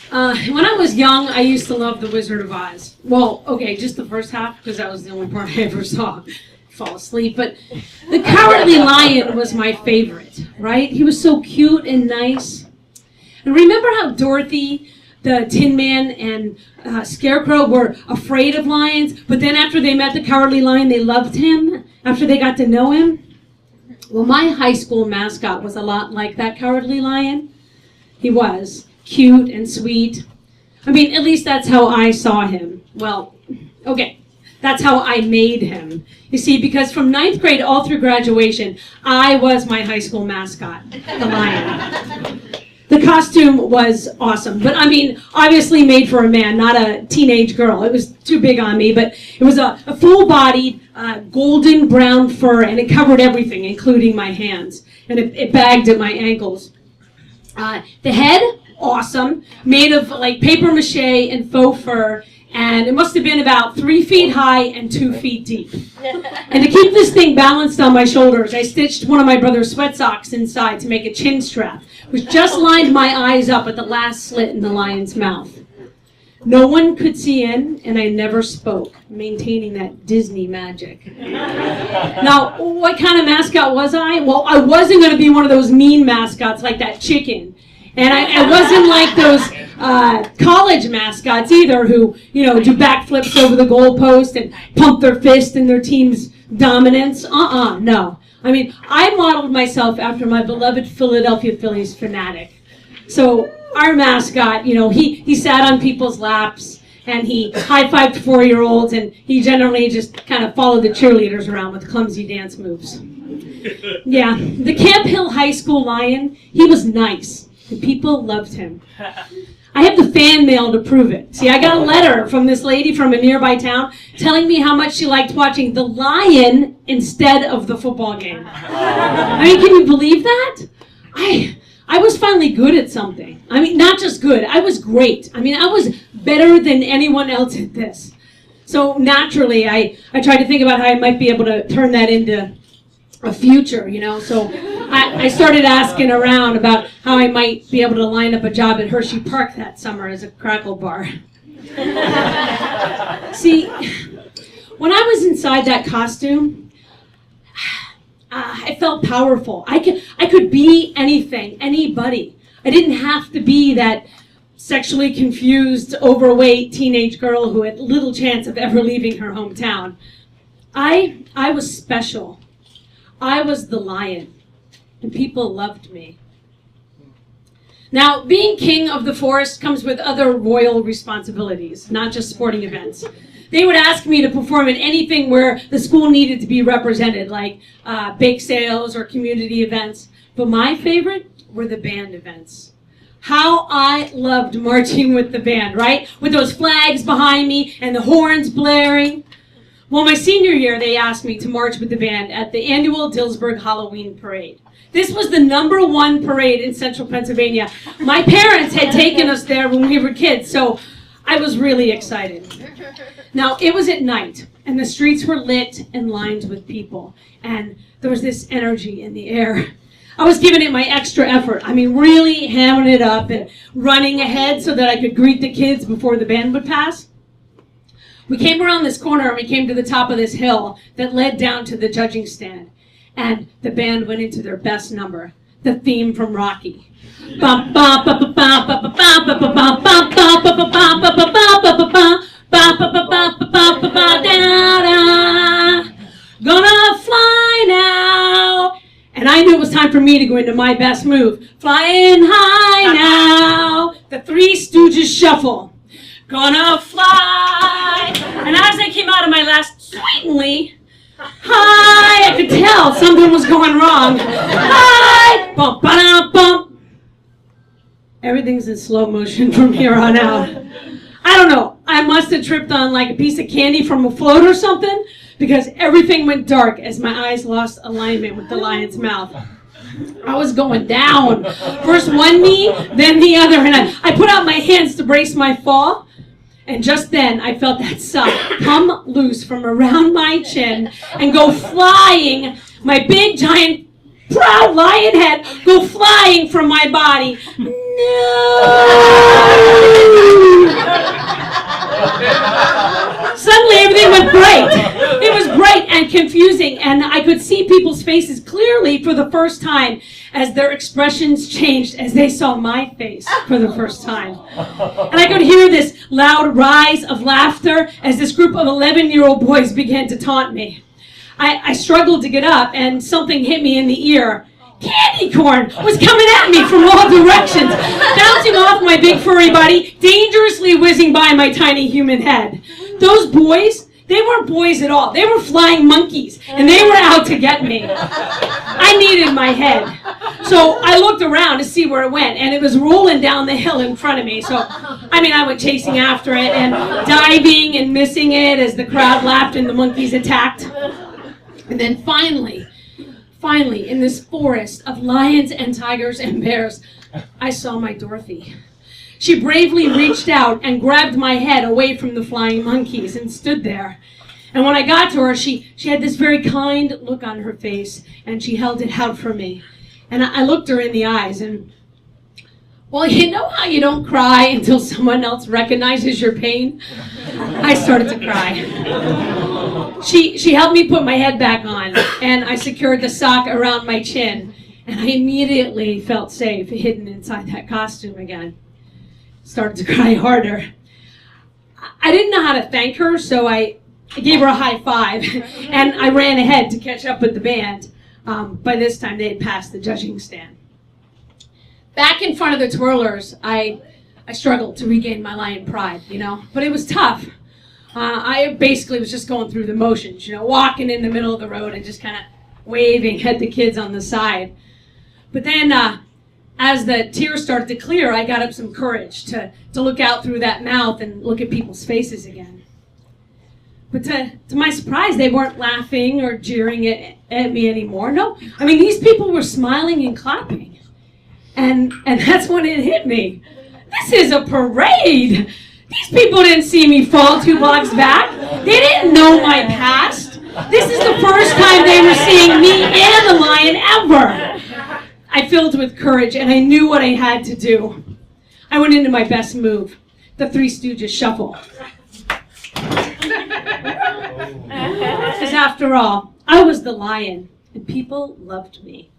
When I was young, I used to love The Wizard of Oz. Well, okay, just the first half, because that was the only part I ever saw. Fall asleep. But the Cowardly Lion was my favorite, right? He was so cute and nice. And remember how Dorothy, the Tin Man, and Scarecrow were afraid of lions, but then after they met the Cowardly Lion, they loved him, after they got to know him? Well, my high school mascot was a lot like that Cowardly Lion. He was cute and sweet. I mean, at least that's how I saw him. Well, okay, that's how I made him. You see, because from 9th grade all through graduation, I was my high school mascot, the lion. The costume was awesome, but I mean, obviously made for a man, not a teenage girl. It was too big on me, but it was a full-bodied, golden brown fur, and it covered everything, including my hands, and it bagged at my ankles. The head, awesome, made of like paper mache and faux fur, and it must have been about 3 feet high and 2 feet deep. And to keep this thing balanced on my shoulders, I stitched one of my brother's sweat socks inside to make a chin strap, which just lined my eyes up at the last slit in the lion's mouth. No one could see in, and I never spoke, maintaining that Disney magic. Now, what kind of mascot was I? Well, I wasn't going to be one of those mean mascots like that chicken. And I wasn't like those college mascots either who, do backflips over the goalpost and pump their fist in their team's dominance. No. I mean, I modeled myself after my beloved Philadelphia Phillies fanatic. So our mascot, he sat on people's laps and he high-fived 4-year-olds, and he generally just kind of followed the cheerleaders around with clumsy dance moves. Yeah, the Camp Hill High School Lion, he was nice. The people loved him. I have the fan mail to prove it. See, I got a letter from this lady from a nearby town telling me how much she liked watching The Lion instead of the football game. I mean, can you believe that? I was finally good at something. I mean, not just good. I was great. I mean, I was better than anyone else at this. So naturally, I tried to think about how I might be able to turn that into a future, So I started asking around about how I might be able to line up a job at Hershey Park that summer as a crackle bar. See, when I was inside that costume, I felt powerful. I could be anything, anybody. I didn't have to be that sexually confused, overweight teenage girl who had little chance of ever leaving her hometown. I was special. I was the lion, and people loved me. Now, being king of the forest comes with other royal responsibilities, not just sporting events. They would ask me to perform in anything where the school needed to be represented, like bake sales or community events. But my favorite were the band events. How I loved marching with the band, right? With those flags behind me and the horns blaring. Well, my senior year, they asked me to march with the band at the annual Dillsburg Halloween Parade. This was the #1 parade in central Pennsylvania. My parents had taken us there when we were kids, so I was really excited. Now, it was at night, and the streets were lit and lined with people, and there was this energy in the air. I was giving it my extra effort. I mean, really hammering it up and running ahead so that I could greet the kids before the band would pass. We came around this corner and we came to the top of this hill that led down to the judging stand. And the band went into their best number, the theme from Rocky. Gonna fly now. And I knew it was time for me to go into my best move. Flying high now. The Three Stooges shuffle. Gonna fly. And as I came out of my last sweetly high, I could tell something was going wrong. High, bump, ba bump. Everything's in slow motion from here on out. I don't know. I must have tripped on like a piece of candy from a float or something, because everything went dark as my eyes lost alignment with the lion's mouth. I was going down. First one knee, then the other, and I put out my hands to brace my fall. And just then, I felt that sock come loose from around my chin and go flying, my big, giant, proud lion head go flying from my body. No! faces clearly for the first time as their expressions changed as they saw my face for the first time. And I could hear this loud rise of laughter as this group of 11-year-old boys began to taunt me. I struggled to get up, and something hit me in the ear. Candy corn was coming at me from all directions, bouncing off my big furry body, dangerously whizzing by my tiny human head. Those boys, they weren't boys at all. They were flying monkeys, and they were out to get me. I needed my head. So I looked around to see where it went, and it was rolling down the hill in front of me. So, I went chasing after it and diving and missing it as the crowd laughed and the monkeys attacked. And then finally, in this forest of lions and tigers and bears, I saw my Dorothy. She bravely reached out and grabbed my head away from the flying monkeys and stood there. And when I got to her, she had this very kind look on her face, and she held it out for me. And I looked her in the eyes, and, well, you know how you don't cry until someone else recognizes your pain? I started to cry. She helped me put my head back on, and I secured the sock around my chin, and I immediately felt safe, hidden inside that costume again. Started to cry harder. I didn't know how to thank her, so I gave her a high five, and I ran ahead to catch up with the band. By this time, they had passed the judging stand. Back in front of the twirlers, I struggled to regain my lion pride, but it was tough. I basically was just going through the motions, walking in the middle of the road and just kind of waving at the kids on the side. But then, as the tears started to clear, I got up some courage to look out through that mouth and look at people's faces again. But to my surprise, they weren't laughing or jeering at me anymore. No, these people were smiling and clapping. And that's when it hit me. This is a parade. These people didn't see me fall 2 blocks back. They didn't know my past. This is the first time they were seeing me and the lion ever. I filled with courage, and I knew what I had to do. I went into my best move, the Three Stooges shuffle. Because after all, I was the lion, and people loved me.